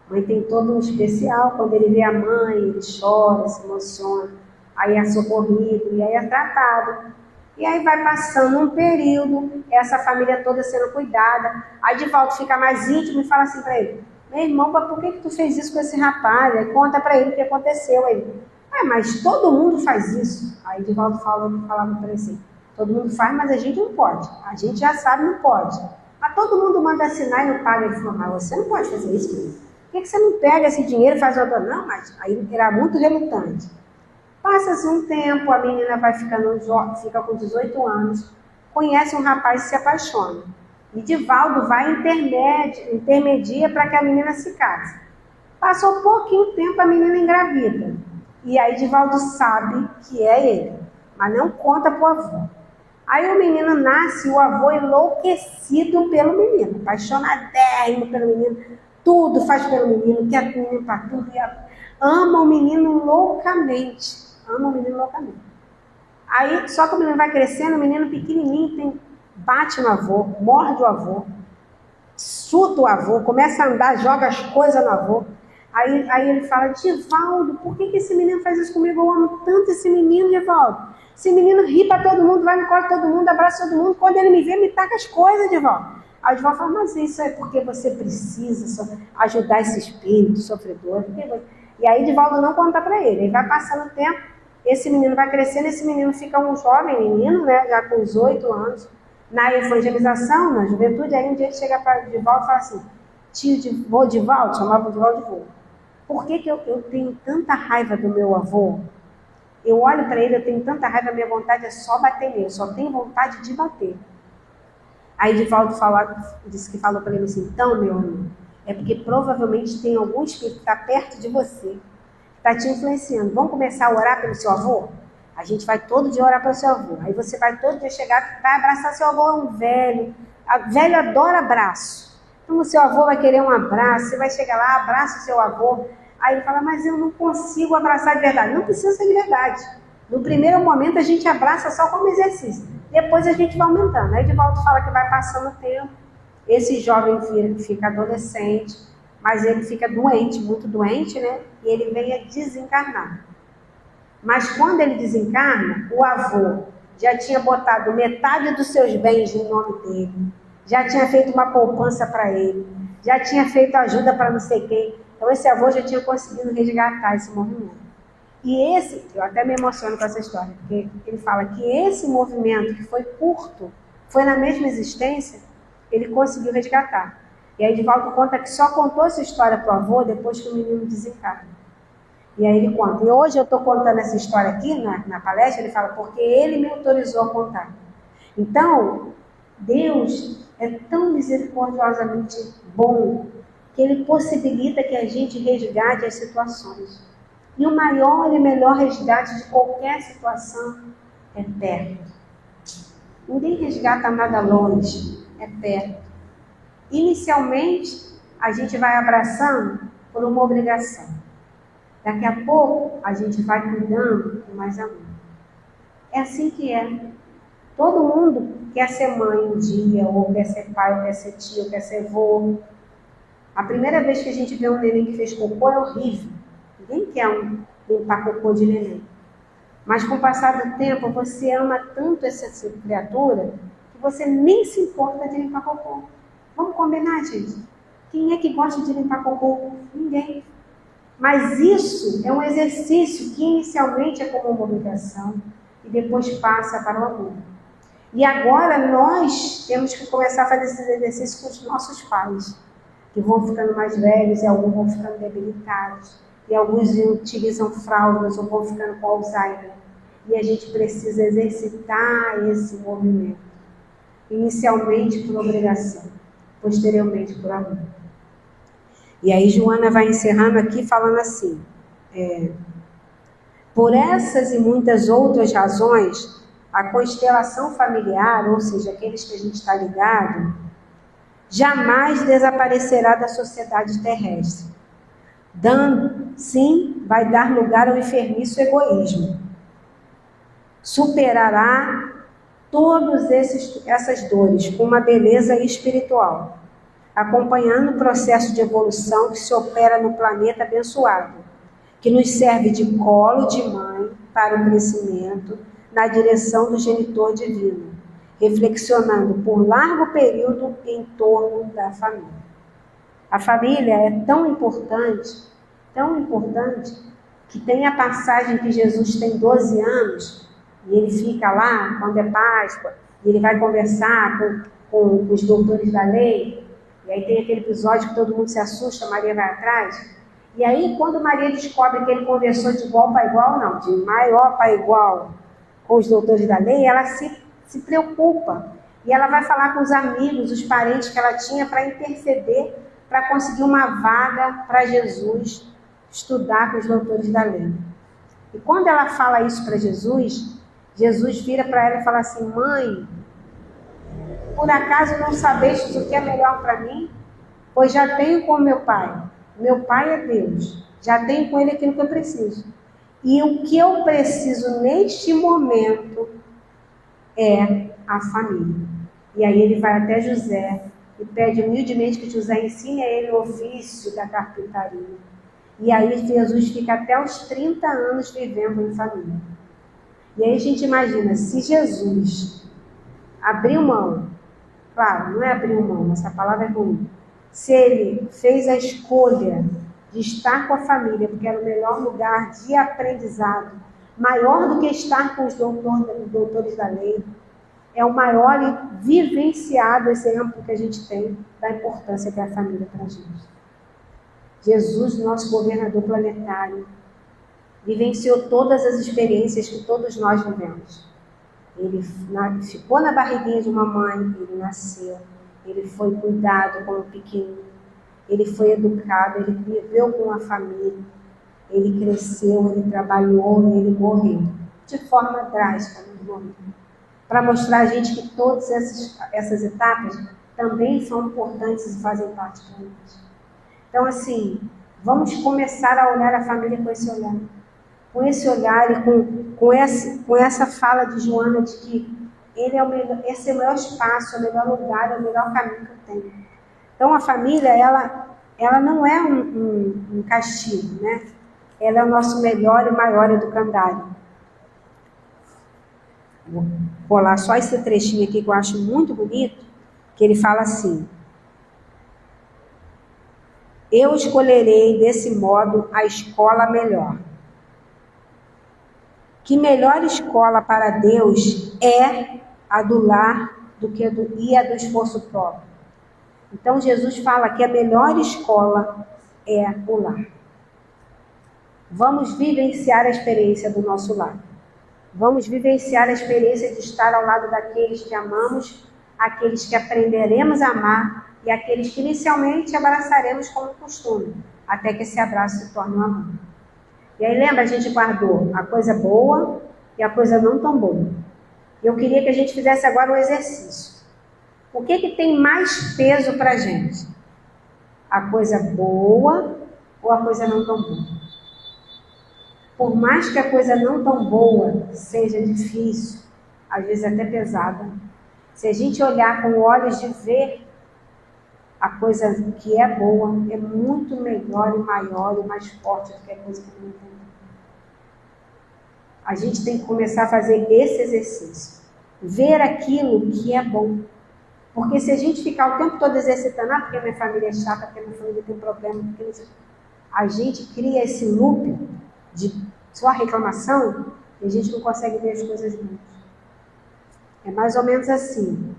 Mãe tem todo um especial, quando ele vê a mãe, ele chora, se emociona, aí é socorrido, e aí é tratado. E aí vai passando um período, essa família toda sendo cuidada, aí Divaldo fica mais íntimo e fala assim para ele: meu irmão, mas por que tu fez isso com esse rapaz? Aí conta para ele o que aconteceu. Aí ele: mas todo mundo faz isso. Aí Divaldo falava para ele assim: todo mundo faz, mas a gente não pode. A gente já sabe, não pode. Mas todo mundo manda assinar e não paga. Ele falou: mas você não pode fazer isso, menino. Por que você não pega esse dinheiro e faz outra? Não, mas aí ele era muito relutante. Passa-se um tempo, a menina vai fica com 18 anos, conhece um rapaz e se apaixona. E Divaldo vai intermedia para que a menina se case. Passou pouquinho tempo, a menina engravida. E aí Divaldo sabe que é ele, mas não conta para o avô. Aí o menino nasce e o avô enlouquecido pelo menino, apaixonadérrimo pelo menino, tudo faz pelo menino, quer o menino para tudo, ama o menino loucamente. Aí, só que o menino vai crescendo, o menino pequenininho bate no avô, morde o avô, chuta o avô, começa a andar, joga as coisas no avô. Aí ele fala: Divaldo, por que esse menino faz isso comigo? Eu amo tanto esse menino, Divaldo. Esse menino ri para todo mundo, vai no colo de todo mundo, abraça todo mundo. Quando ele me vê, me taca as coisas, Divaldo. Aí o Divaldo fala: mas isso é porque você precisa ajudar esse espírito sofredor. E aí Divaldo não conta para ele. Ele vai passando o tempo, esse menino vai crescendo, esse menino fica um jovem menino, né, já com 18 anos, na evangelização, na juventude. Aí um dia ele chega para Divaldo e fala assim: tio vô Divaldo, chamava o Divaldo de vô, por que eu tenho tanta raiva do meu avô? Eu olho para ele, eu tenho tanta raiva, minha vontade é só bater nele, eu só tenho vontade de bater. Aí Divaldo disse que falou para ele assim: então, meu amigo, é porque provavelmente tem algum espírito que está perto de você, que está te influenciando. Vamos começar a orar pelo seu avô? A gente vai todo dia orar pelo seu avô. Aí você vai todo dia chegar, vai abraçar seu avô, é um velho. Velho adora abraço. Então o seu avô vai querer um abraço, você vai chegar lá, abraça o seu avô. Aí ele fala: mas eu não consigo abraçar de verdade. Não precisa ser de verdade. No primeiro momento a gente abraça só como exercício. Depois a gente vai aumentando. Aí Divaldo fala que vai passando o tempo. Esse jovem fica adolescente, mas ele fica doente, muito doente, né? E ele vem a desencarnar. Mas quando ele desencarna, o avô já tinha botado metade dos seus bens no nome dele, já tinha feito uma poupança para ele, já tinha feito ajuda para não sei quem. Então esse avô já tinha conseguido resgatar esse movimento. E eu até me emociono com essa história, porque ele fala que esse movimento, que foi curto, foi na mesma existência, ele conseguiu resgatar. E aí Divaldo conta que só contou essa história para o avô depois que o menino desencarna. E aí ele conta. E hoje eu estou contando essa história aqui na palestra, ele fala, porque ele me autorizou a contar. Então, Deus é tão misericordiosamente bom que ele possibilita que a gente resgate as situações. E o maior e melhor resgate de qualquer situação é perto. Ninguém resgata nada longe, é perto. Inicialmente, a gente vai abraçando por uma obrigação. Daqui a pouco, a gente vai cuidando com mais amor. É assim que é. Todo mundo quer ser mãe um dia, ou quer ser pai, ou quer ser tio, ou quer ser vô. A primeira vez que a gente vê um neném que fez cocô é horrível. Ninguém quer limpar cocô de neném. Mas com o passar do tempo, você ama tanto essa criatura que você nem se importa de limpar cocô. Vamos combinar, gente? Quem é que gosta de limpar cocô? Ninguém. Mas isso é um exercício que inicialmente é como uma obrigação e depois passa para o amor. E agora nós temos que começar a fazer esses exercícios com os nossos pais, que vão ficando mais velhos e alguns vão ficando debilitados, e alguns utilizam fraldas ou vão ficando com Alzheimer. E a gente precisa exercitar esse movimento, inicialmente por obrigação, posteriormente por amor. E aí Joana vai encerrando aqui falando assim, por essas e muitas outras razões, a constelação familiar, ou seja, aqueles que a gente está ligado, jamais desaparecerá da sociedade terrestre. Sim, vai dar lugar ao enfermiço egoísmo. Superará todas essas dores com uma beleza espiritual, acompanhando o processo de evolução que se opera no planeta abençoado, que nos serve de colo de mãe para o crescimento na direção do genitor divino, reflexionando por largo período em torno da família. A família é tão importante, que tem a passagem que Jesus tem 12 anos, e ele fica lá, quando é Páscoa, e ele vai conversar com os doutores da lei, e aí tem aquele episódio que todo mundo se assusta, Maria vai atrás, e aí quando Maria descobre que ele conversou de igual para igual, não, de maior para igual com os doutores da lei, ela se preocupa, e ela vai falar com os amigos, os parentes que ela tinha para interceder, para conseguir uma vaga para Jesus estudar com os doutores da lei. E quando ela fala isso para Jesus, Jesus vira para ela e fala assim: mãe, por acaso não sabestes o que é melhor para mim? Pois já tenho com meu pai é Deus, já tenho com ele aquilo que eu preciso. E o que eu preciso neste momento é a família. E aí ele vai até José e pede humildemente que José ensine a ele o ofício da carpintaria. E aí Jesus fica até os 30 anos vivendo em família. E aí a gente imagina, se Jesus abriu mão, claro, não é abriu mão, essa palavra é ruim, se ele fez a escolha de estar com a família, porque era o melhor lugar de aprendizado, maior do que estar com os doutores da lei, é o maior e vivenciado exemplo que a gente tem da importância que é a família para a gente. Jesus, nosso governador planetário, vivenciou todas as experiências que todos nós vivemos. Ele ficou na barriguinha de uma mãe, ele nasceu, ele foi cuidado como pequeno, ele foi educado, ele viveu com a família, ele cresceu, ele trabalhou e ele morreu, de forma drástica, para mostrar a gente que todas essas etapas também são importantes e fazem parte da gente. Então, assim, vamos começar a olhar a família com esse olhar. Com esse olhar e com essa fala de Joana de que ele é esse é o melhor espaço, é o melhor lugar, é o melhor caminho que eu tenho. Então, a família, ela não é um castigo, né? Ela é o nosso melhor e maior educandário. Vou colar só esse trechinho aqui que eu acho muito bonito, que ele fala assim: eu escolherei desse modo a escola melhor. Que melhor escola para Deus é a do lar e a do esforço próprio. Então Jesus fala que a melhor escola é o lar. Vamos vivenciar a experiência do nosso lar. Vamos vivenciar a experiência de estar ao lado daqueles que amamos, aqueles que aprenderemos a amar e aqueles que inicialmente abraçaremos como costume, até que esse abraço se torne um amor. E aí lembra, a gente guardou a coisa boa e a coisa não tão boa. Eu queria que a gente fizesse agora um exercício. O que tem mais peso para a gente? A coisa boa ou a coisa não tão boa? Por mais que a coisa não tão boa seja difícil, às vezes até pesada, se a gente olhar com olhos de ver, a coisa que é boa é muito melhor e maior e mais forte do que a coisa que não tem. A gente tem que começar a fazer esse exercício. Ver aquilo que é bom. Porque se a gente ficar o tempo todo exercitando, porque minha família é chata, porque minha família tem problema, a gente cria esse loop de só reclamação e a gente não consegue ver as coisas boas. É mais ou menos assim.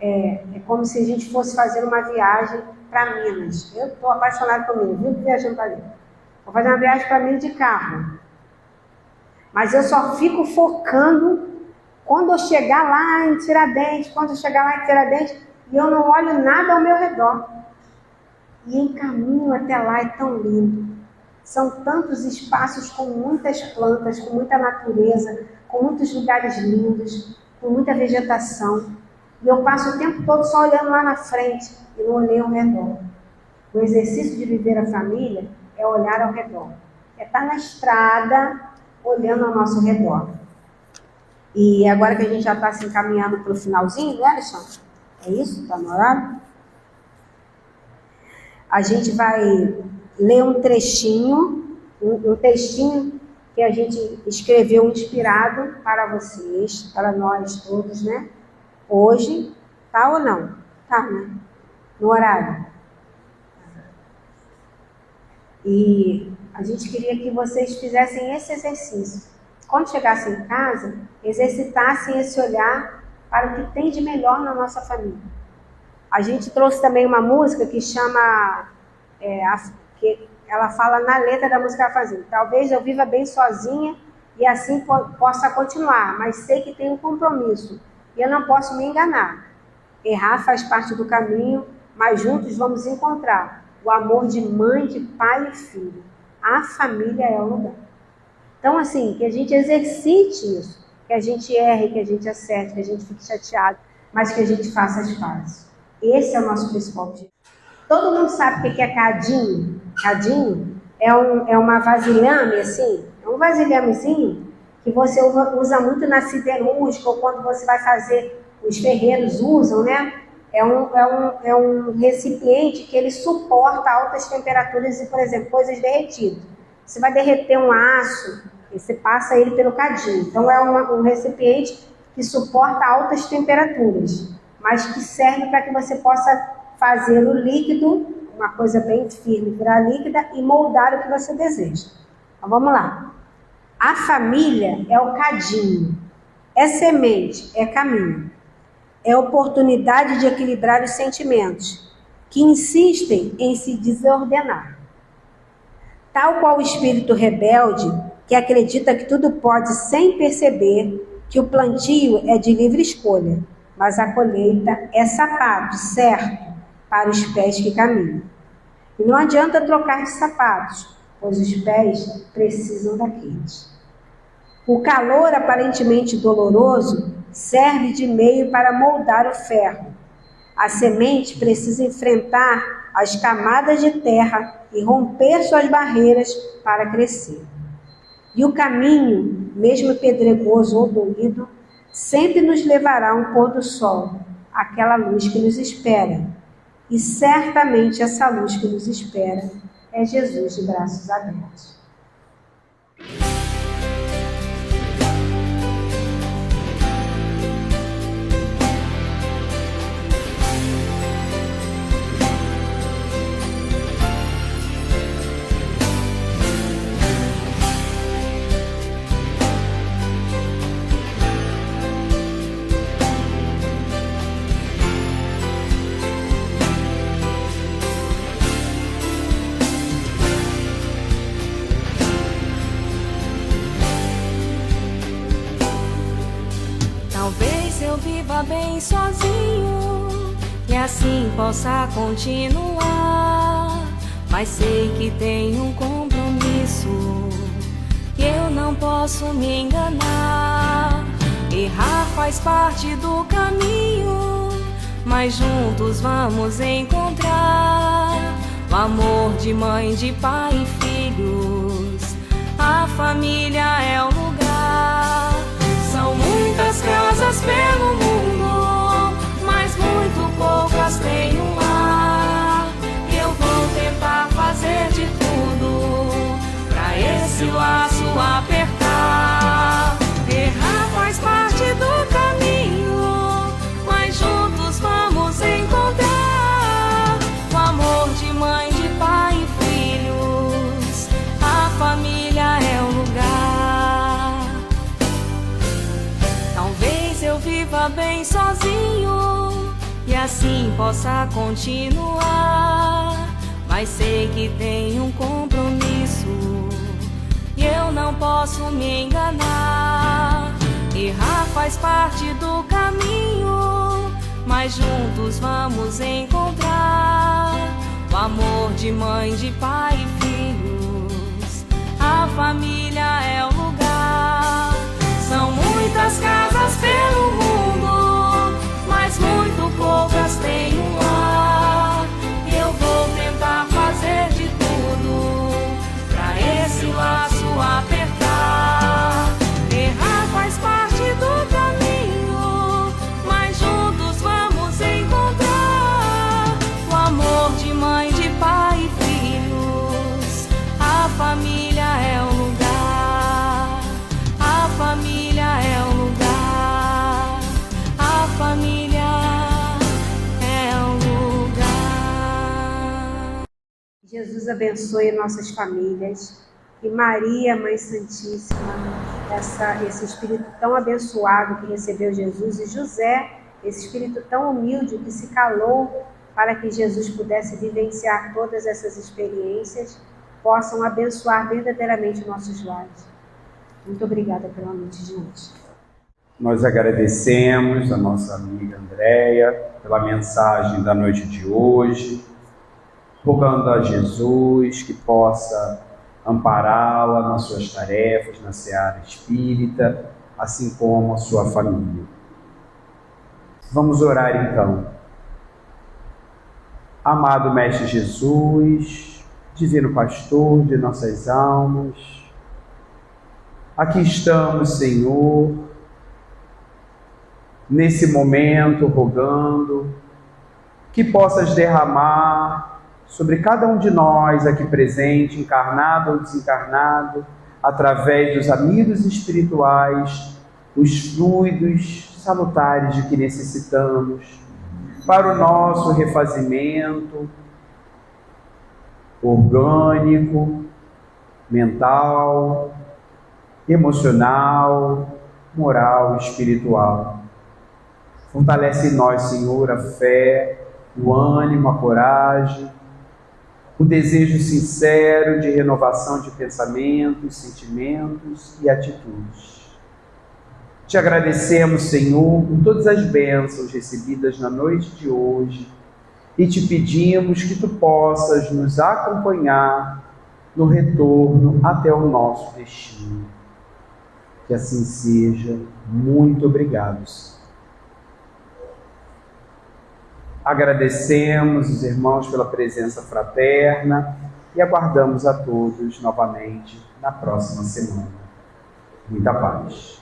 É como se a gente fosse fazer uma viagem para Minas. Eu estou apaixonada por Minas, vivo viajando para ali. Vou fazer uma viagem para Minas de carro. Mas eu só fico focando quando eu chegar lá em Tiradentes, e eu não olho nada ao meu redor. E em caminho até lá é tão lindo. São tantos espaços com muitas plantas, com muita natureza, com muitos lugares lindos, com muita vegetação. E eu passo o tempo todo só olhando lá na frente e não olhei ao redor. O exercício de viver a família é olhar ao redor. É estar na estrada olhando ao nosso redor. E agora que a gente já está se encaminhando para o finalzinho, né, Alexandre? É isso? Está no horário? A gente vai ler um trechinho, um textinho que a gente escreveu inspirado para vocês, para nós todos, né? Hoje, tá ou não? Tá, né? No horário. E a gente queria que vocês fizessem esse exercício. Quando chegassem em casa, exercitassem esse olhar para o que tem de melhor na nossa família. A gente trouxe também uma música que chama, que ela fala na letra da música que ela fazia. Talvez eu viva bem sozinha e assim possa continuar, mas sei que tenho um compromisso e eu não posso me enganar. Errar faz parte do caminho, mas juntos vamos encontrar o amor de mãe, de pai e filho. A família é o lugar. Então, assim, que a gente exercite isso, que a gente erre, que a gente acerte, que a gente fique chateado, mas que a gente faça as pazes. Esse é o nosso principal objetivo. Todo mundo sabe o que é cadinho? Cadinho é uma vasilhame, assim, é um vasilhamezinho que você usa muito na siderúrgica, ou quando você vai fazer, os ferreiros usam, né? É um recipiente que ele suporta altas temperaturas e, por exemplo, coisas derretidas. Você vai derreter um aço, você passa ele pelo cadinho. Então, é um recipiente que suporta altas temperaturas, mas que serve para que você possa fazer o líquido, uma coisa bem firme, virar líquida e moldar o que você deseja. Então, vamos lá. A família é o cadinho, é semente, é caminho. É oportunidade de equilibrar os sentimentos, que insistem em se desordenar. Tal qual o espírito rebelde, que acredita que tudo pode sem perceber que o plantio é de livre escolha, mas a colheita é sapato certo para os pés que caminham. E não adianta trocar de sapatos, pois os pés precisam daqueles. O calor aparentemente doloroso serve de meio para moldar o ferro. A semente precisa enfrentar as camadas de terra e romper suas barreiras para crescer. E o caminho, mesmo pedregoso ou doído, sempre nos levará a um pôr do sol, aquela luz que nos espera. E certamente essa luz que nos espera é Jesus de braços abertos. Talvez eu viva bem sozinho e assim possa continuar, mas sei que tenho um compromisso e eu não posso me enganar. Errar faz parte do caminho, mas juntos vamos encontrar o amor de mãe, de pai e filhos. A família é o lugar. São muitas casas pelo mundo, mas muito poucas têm um lar. E eu vou tentar fazer de tudo pra esse laço apertar. Errar faz parte do caminho, mas juntos vamos encontrar o amor de mãe, de pai e filhos. A família é o lugar. Talvez eu viva bem sozinho e assim possa continuar, mas sei que tenho um compromisso e eu não posso me enganar. Errar faz parte do caminho, mas juntos vamos encontrar o amor de mãe, de pai e filhos. A família é o lugar. São muitas casas pelo mundo, mas muito poucas têm um lar. E eu vou tentar fazer de tudo pra esse laço apertar. Errar faz parte do abençoe nossas famílias. Que Maria, Mãe Santíssima, esse espírito tão abençoado que recebeu Jesus, e José, esse espírito tão humilde que se calou para que Jesus pudesse vivenciar todas essas experiências, possam abençoar verdadeiramente nossos lares. Muito obrigada pela noite de hoje. Nós agradecemos a nossa amiga Andréia pela mensagem da noite de hoje, rogando a Jesus que possa ampará-la nas suas tarefas, na seara espírita, assim como a sua família. Vamos orar então. Amado Mestre Jesus, Divino Pastor de nossas almas, aqui estamos, Senhor, nesse momento rogando que possas derramar sobre cada um de nós aqui presente, encarnado ou desencarnado, através dos amigos espirituais, os fluidos salutares de que necessitamos, para o nosso refazimento orgânico, mental, emocional, moral e espiritual. Fortalece em nós, Senhor, a fé, o ânimo, a coragem, o desejo sincero de renovação de pensamentos, sentimentos e atitudes. Te agradecemos, Senhor, por todas as bênçãos recebidas na noite de hoje e te pedimos que tu possas nos acompanhar no retorno até o nosso destino. Que assim seja. Muito obrigado, Senhor. Agradecemos os irmãos pela presença fraterna e aguardamos a todos novamente na próxima semana. Muita paz.